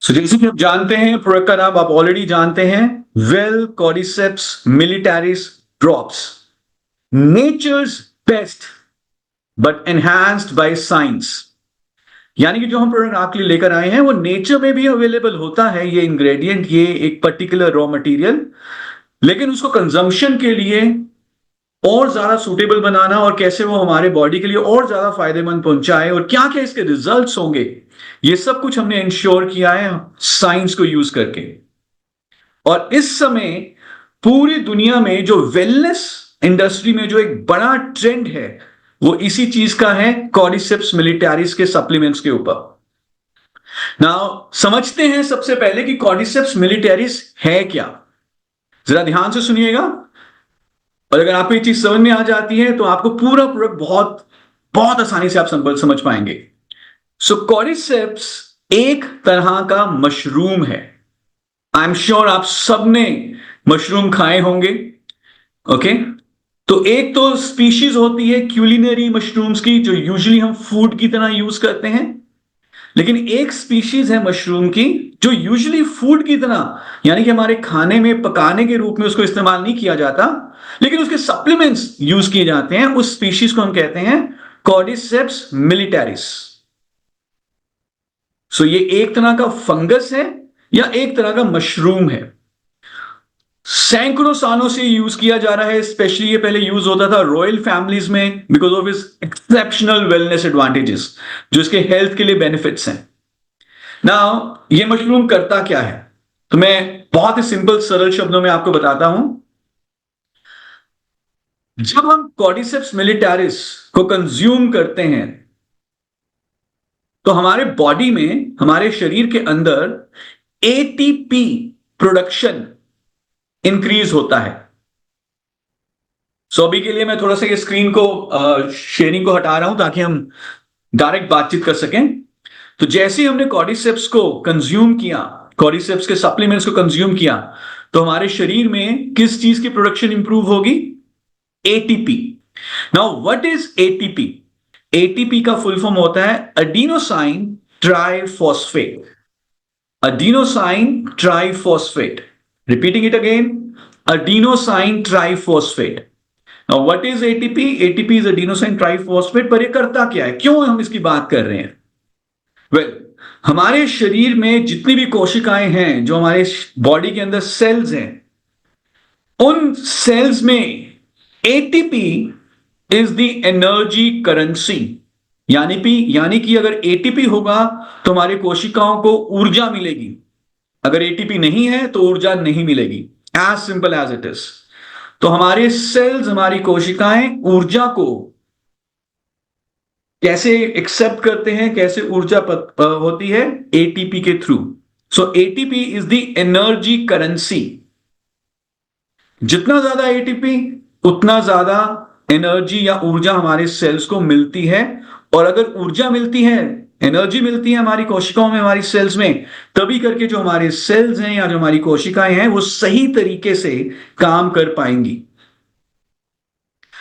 जैसे कि आप जानते हैं, प्रोडक्ट का नाम आप ऑलरेडी जानते हैं, well cordyceps militaris drops, nature's best but enhanced by science. यानी कि जो हम प्रोडक्ट आपके लिए लेकर आए हैं वो नेचर में भी अवेलेबल होता है, ये इंग्रेडिएंट, ये एक पर्टिकुलर रॉ मटेरियल, लेकिन उसको कंजम्पशन के लिए और ज्यादा सूटेबल बनाना और कैसे वो हमारे बॉडी के लिए और ज्यादा फायदेमंद पहुंचाए और क्या क्या इसके रिजल्ट्स होंगे, ये सब कुछ हमने इंश्योर किया है साइंस को यूज करके। और इस समय पूरी दुनिया में जो वेलनेस इंडस्ट्री में जो एक बड़ा ट्रेंड है वो इसी चीज का है, कॉर्डिसेप्स मिलिटैरिस के सप्लीमेंट्स के ऊपर। नाउ समझते हैं सबसे पहले कि कॉर्डिसेप्स मिलिटैरिस है क्या। जरा ध्यान से सुनिएगा, और अगर आपको ये चीज समझ में आ जाती है तो आपको पूरा प्रोडक्ट बहुत बहुत आसानी से आप समझ पाएंगे। सो कॉर्डिसेप्स एक तरह का मशरूम है। आई एम श्योर आप सबने मशरूम खाए होंगे। ओके, तो एक तो स्पीशीज होती है क्यूलिनरी मशरूम्स की जो यूजुअली हम फूड की तरह यूज करते हैं, लेकिन एक स्पीशीज है मशरूम की जो यूजुअली फूड की तरह, यानी कि हमारे खाने में पकाने के रूप में उसको इस्तेमाल नहीं किया जाता, लेकिन उसके सप्लीमेंट्स यूज किए जाते हैं। उस स्पीशीज को हम कहते हैं कॉर्डिसेप्स मिलिटैरिस। सो ये एक तरह का फंगस है या एक तरह का मशरूम है। सैकड़ों सालों से यूज किया जा रहा है। स्पेशली ये पहले यूज होता था रॉयल फैमिलीज में because of is exceptional wellness advantages, जो इसके हेल्थ के लिए बेनिफिट्स हैं। नाउ ये मशरूम करता क्या है, तो मैं बहुत ही सिंपल सरल शब्दों में आपको बताता हूं। जब हम कॉर्डिसेप्स मिलिटैरिस को कंज्यूम करते हैं तो हमारे बॉडी में, हमारे शरीर के अंदर एटीपी प्रोडक्शन इंक्रीज होता है। सो अभी के लिए मैं थोड़ा सा ये स्क्रीन को शेयरिंग को हटा रहा हूं ताकि हम डायरेक्ट बातचीत कर सकें। तो जैसे ही हमने कॉर्डिसेप्स को कंज्यूम किया, कॉर्डिसेप्स के सप्लीमेंट्स को कंज्यूम किया, तो हमारे शरीर में किस चीज की प्रोडक्शन इंप्रूव होगी? ATP. Now what is ATP? ATP का फुल फॉर्म होता है adenosine triphosphate. Adenosine triphosphate. Repeating it again, adenosine triphosphate. Now, what is ATP? ATP is adenosine triphosphate. पर ये करता क्या है, क्यों हम इसकी बात कर रहे हैं? Well, हमारे शरीर में जितनी भी कोशिकाएं हैं, जो हमारे बॉडी के अंदर सेल्स हैं, उन सेल्स में ATP is the energy currency। यानी कि अगर ATP होगा तो हमारी कोशिकाओं को ऊर्जा मिलेगी, अगर एटीपी नहीं है तो ऊर्जा नहीं मिलेगी। As simple as it is. तो हमारे सेल्स, हमारी कोशिकाएं ऊर्जा को कैसे एक्सेप्ट करते हैं, कैसे ऊर्जा होती है? एटीपी के through. So ATP is the energy currency. जितना ज्यादा एटीपी उतना ज्यादा एनर्जी या ऊर्जा हमारे सेल्स को मिलती है। और अगर ऊर्जा मिलती है, एनर्जी मिलती है हमारी कोशिकाओं में, हमारी सेल्स में, तभी करके जो हमारे सेल्स हैं या जो हमारी कोशिकाएं हैं वो सही तरीके से काम कर पाएंगी।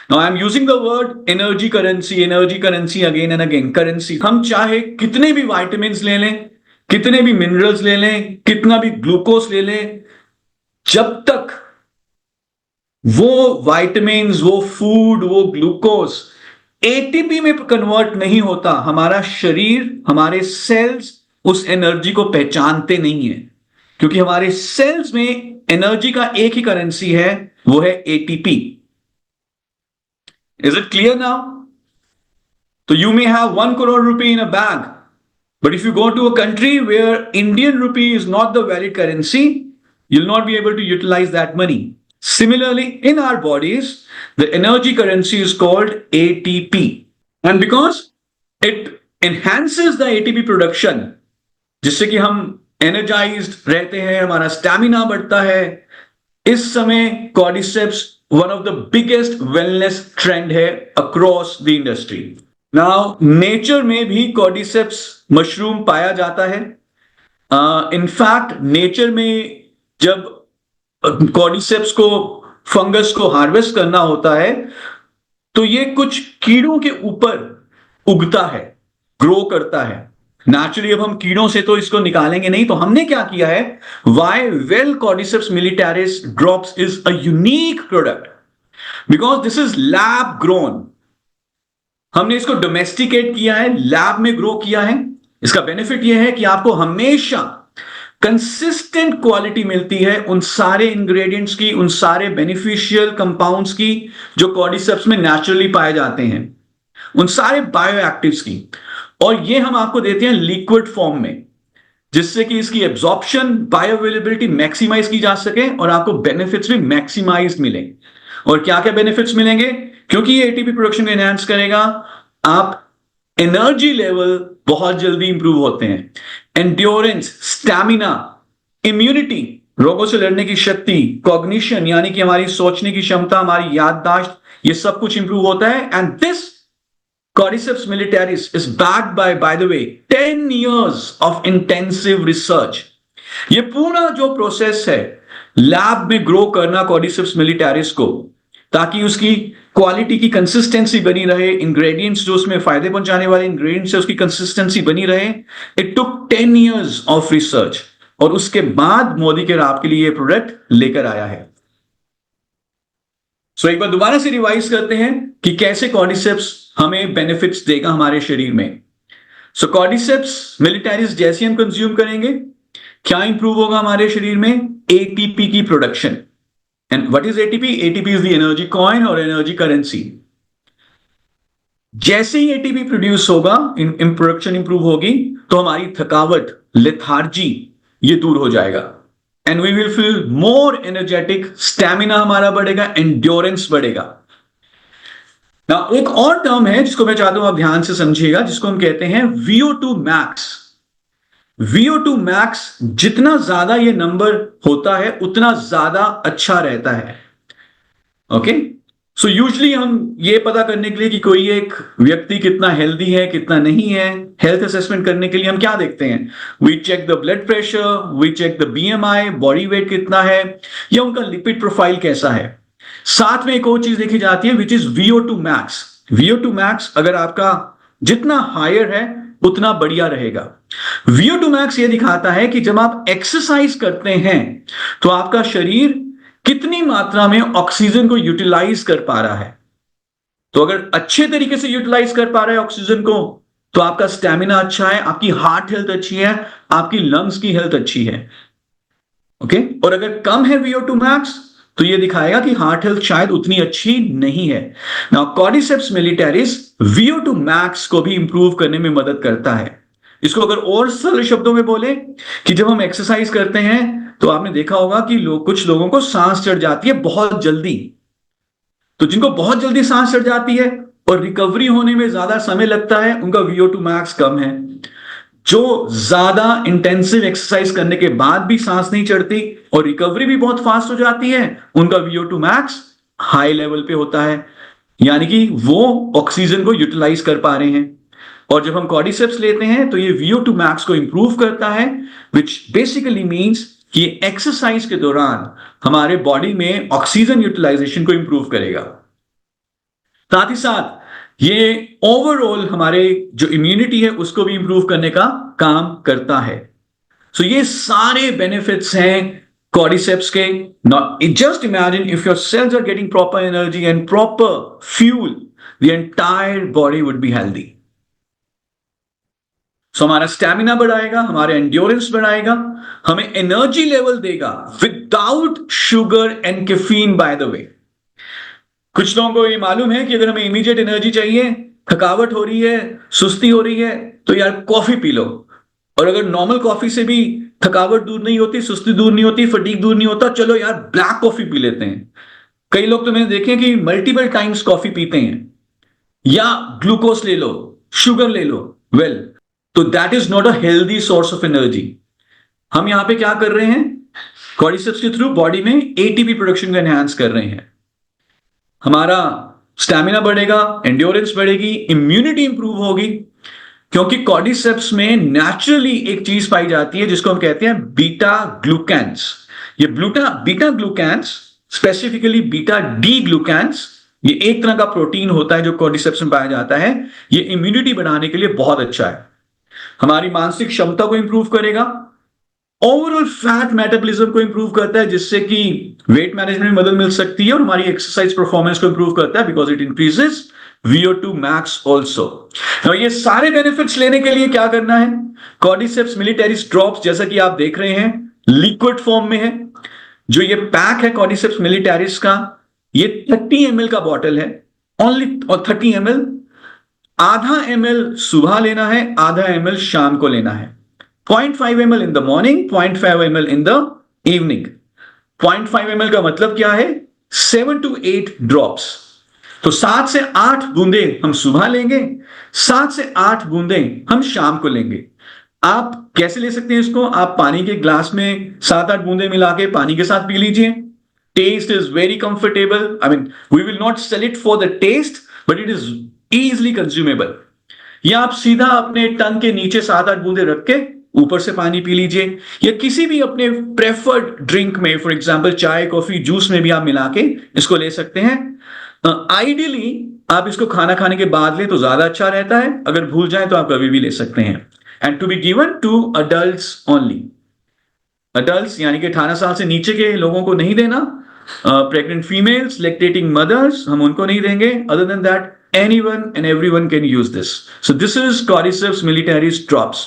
Now I am using the word energy currency again and again। Currency, हम चाहे कितने भी विटामिन्स ले लें, कितने भी मिनरल्स ले लें, कितना भी ग्लूकोज ले लें, जब तक वो विटामिन्स, वो फूड, वो ग्लूकोज एटीपी में कन्वर्ट नहीं होता, हमारा शरीर, हमारे सेल्स उस एनर्जी को पहचानते नहीं है। क्योंकि हमारे सेल्स में एनर्जी का एक ही करेंसी है, वो है ATP. Is it clear now? तो you may have 1 crore rupee in a bag, but if you go to a country where Indian rupee is not the valid currency, you'll not be able to utilize that money. Similarly, in our bodies, the energy currency is called ATP. And because it enhances the ATP production, जिससे कि हम energized रहते हैं, हमारा stamina बढ़ता है, इस समय cordyceps one of the biggest wellness trend है across the industry. Now, nature में भी कॉर्डिसेप्स मशरूम पाया जाता है। In fact, nature में जब कॉर्डिसेप्स को, फंगस को हार्वेस्ट करना होता है तो ये कुछ कीड़ों के ऊपर उगता है, ग्रो करता है। नेचुरली अब हम कीड़ों से तो इसको निकालेंगे नहीं, तो हमने क्या किया है, why well cordyceps militaris drops is a unique product because this is lab grown. हमने इसको डोमेस्टिकेट किया है, लैब में ग्रो किया है। इसका बेनिफिट यह है कि आपको हमेशा कंसिस्टेंट क्वालिटी मिलती है उन सारे इंग्रेडिएंट्स की, उन सारे बेनिफिशियल कंपाउंड्स की जो कॉर्डिसेप्स में नेचुरली पाए जाते हैं, उन सारे बायोएक्टिव्स की। और ये हम आपको देते हैं लिक्विड फॉर्म में, जिससे कि इसकी एब्जॉर्प्शन, बायोअवेलेबिलिटी मैक्सिमाइज की जा सके और आपको बेनिफिट्स भी मैक्सिमाइज मिले। और क्या क्या बेनिफिट्स मिलेंगे, क्योंकि ये एटीपी प्रोडक्शन एनहांस करेगा, आप एनर्जी लेवल बहुत जल्दी इंप्रूव होते हैं, एंड्योरेंस, स्टैमिना, इम्यूनिटी, रोगों से लड़ने की शक्ति, कॉग्निशन यानी कि हमारी सोचने की क्षमता, हमारी याददाश्त, ये सब कुछ इंप्रूव होता है। And this Cordyceps militaris is backed by the way, 10 years of intensive research. ये पूरा जो प्रोसेस है लैब में ग्रो करना Cordyceps militaris को, ताकि उसकी क्वालिटी की कंसिस्टेंसी बनी रहे, इंग्रेडिएंट्स जो उसमें फायदे पहुंचाने वाले इंग्रेडिएंट्स है उसकी कंसिस्टेंसी बनी रहे। It took 10 years of research और उसके बाद मोदी के आपके लिए ये प्रोडक्ट लेकर आया है। सो एक बार दोबारा से रिवाइज करते हैं कि कैसे कॉर्डिसेप्स हमें बेनिफिट्स देगा हमारे शरीर में। सो कॉर्डिसेप्स मिलिटारिस जैसे हम कंज्यूम करेंगे, क्या इंप्रूव होगा हमारे शरीर में, एटीपी की production. And what is ATP? ATP is the energy coin और एनर्जी करेंसी। जैसे ही एटीपी प्रोड्यूस होगा, इन प्रोडक्शन इंप्रूव होगी, तो हमारी थकावट, लेथार्जी, ये दूर हो जाएगा and we will feel more energetic, stamina हमारा बढ़ेगा, एंड्योरेंस बढ़ेगा। ना एक और टर्म है जिसको मैं चाहता हूं आप ध्यान से समझिएगा, जिसको हम कहते हैं VO2 मैक्स। VO2 मैक्स जितना ज्यादा ये नंबर होता है उतना ज्यादा अच्छा रहता है। ओके, सो यूजली हम ये पता करने के लिए कि कोई एक व्यक्ति कितना हेल्दी है कितना नहीं है, हेल्थ असेसमेंट करने के लिए हम क्या देखते हैं, we check the blood pressure, we check the BMI, body weight कितना है या उनका लिपिड प्रोफाइल कैसा है। साथ में एक और चीज देखी जाती है which is VO2 max. VO2 max अगर आपका जितना हायर है उतना बढ़िया रहेगा। VO2 मैक्स ये दिखाता है कि जब आप एक्सरसाइज करते हैं तो आपका शरीर कितनी मात्रा में ऑक्सीजन को यूटिलाइज कर पा रहा है। तो अगर अच्छे तरीके से यूटिलाइज कर पा रहा है ऑक्सीजन को, तो आपका स्टैमिना अच्छा है, आपकी हार्ट हेल्थ अच्छी है, आपकी लंग्स की हेल्थ अच्छी है। ओके, और अगर कम है VO2 मैक्स तो यह दिखाएगा कि हार्ट हेल्थ शायद उतनी अच्छी नहीं है। नाउ कॉर्डिसेप्स मिलिटारिस VO2 मैक्स को भी इंप्रूव करने में मदद करता है। इसको अगर और सरल शब्दों में बोले कि जब हम एक्सरसाइज करते हैं तो आपने देखा होगा कि कुछ लोगों को सांस चढ़ जाती है बहुत जल्दी। तो जिनको बहुत जल्दी सांस चढ़ जाती है और रिकवरी होने में ज्यादा समय लगता है, उनका VO2 मैक्स कम है। जो ज्यादा इंटेंसिव एक्सरसाइज करने के बाद भी सांस नहीं चढ़ती और रिकवरी भी बहुत फास्ट हो जाती है, उनका VO2 मैक्स हाई लेवल पे होता है, यानी कि वो ऑक्सीजन को यूटिलाइज कर पा रहे हैं। और जब हम कॉर्डिसेप्स लेते हैं तो ये VO2 मैक्स को इंप्रूव करता है, विच बेसिकली मीन्स कि एक्सरसाइज के दौरान हमारे बॉडी में ऑक्सीजन यूटिलाइजेशन को इंप्रूव करेगा। साथ ही साथ ये ओवरऑल हमारे जो इम्यूनिटी है उसको भी इंप्रूव करने का काम करता है। सो ये सारे बेनिफिट्स हैं कॉर्डिसेप्स के। Just imagine if your cells are getting proper energy and proper fuel, the entire body would be healthy. So हमारा स्टैमिना बढ़ाएगा, हमारे एंड्योरेंस बढ़ाएगा, हमें एनर्जी लेवल देगा without sugar and caffeine. By the way, कुछ लोगों को ये मालूम है कि अगर हमें इमीडिएट एनर्जी चाहिए, थकावट हो रही है, सुस्ती हो रही है, तो यार कॉफी पी लो। और अगर नॉर्मल कॉफी से भी थकावट दूर नहीं होती, सुस्ती दूर नहीं होती, फटीग दूर नहीं होता, चलो यार ब्लैक कॉफी पी लेते हैं। कई लोग तो मैंने देखे कि मल्टीपल टाइम्स कॉफी पीते हैं। या ग्लूकोज ले लो, शुगर ले लो। वेल, तो that is not a healthy source of energy. हम यहां पे क्या कर रहे हैं, कॉर्डिसेप्स के थ्रू बॉडी में एटीपी प्रोडक्शन को एनहांस कर रहे हैं। हमारा स्टैमिना बढ़ेगा, एंड्योरेंस बढ़ेगी, इम्यूनिटी इंप्रूव होगी, क्योंकि कॉर्डिसेप्स में नेचुरली एक चीज पाई जाती है जिसको हम कहते हैं बीटा ग्लूकैंस। ये बीटा ग्लूकैंस, स्पेसिफिकली बीटा डी ग्लूकैंस, ये एक तरह का प्रोटीन होता है जो कॉर्डिसेप्स में पाया जाता है। ये इम्यूनिटी बढ़ाने के लिए बहुत अच्छा है। हमारी मानसिक क्षमता को इंप्रूव करेगा, ओवरऑल फैट मेटाबॉलिज्म को इंप्रूव करता है, जिससे कि वेट मैनेजमेंट में मदद मिल सकती है, और हमारी एक्सरसाइज परफॉर्मेंस को इंप्रूव करता है because it increases VO2 max also. ये सारे बेनिफिट्स लेने के लिए क्या करना है? कॉर्डिसेप्स मिलिटरीज ड्रॉप्स, जैसा कि आप देख रहे हैं, लिक्विड फॉर्म में है। जो ये पैक है कॉर्डिसेप्स मिलिटरीज का, ये 30 ml का बॉटल है, ओनली 30 ml। आधा ml सुबह लेना है, आधा ml शाम को लेना है। 0.5 ml in the morning, 0.5 ml in the evening. 0.5 ml का मतलब क्या है? 7 to 8 ड्रॉप्स। तो 7 से 8 बूंदे हम सुबह लेंगे, 7 से 8 बूंदे हम शाम को लेंगे। आप कैसे ले सकते हैं इसको? आप पानी के ग्लास में 7-8 बूंदे मिला के पानी के साथ पी लीजिए। Taste is very comfortable. I mean, we will not sell it for the taste, but it is easily consumable. या आप सीधा अपने टंग के नीचे 7-8 बूंदे रख के ऊपर से पानी पी लीजिए, या किसी भी अपने प्रेफर्ड ड्रिंक में, फॉर एग्जांपल चाय, कॉफी, जूस में भी आप मिला के इसको ले सकते हैं। आइडियली आप इसको खाना खाने के बाद लें तो ज्यादा अच्छा रहता है। अगर भूल जाए तो आप कभी भी ले सकते हैं। And to be given to adults only. Adults यानी कि 18 साल से नीचे के लोगों को नहीं देना। प्रेग्नेंट फीमेल्स, लैक्टेटिंग मदर्स, हम उनको नहीं देंगे। Other than that, anyone and everyone can use this. So this is Cordyceps militaris drops.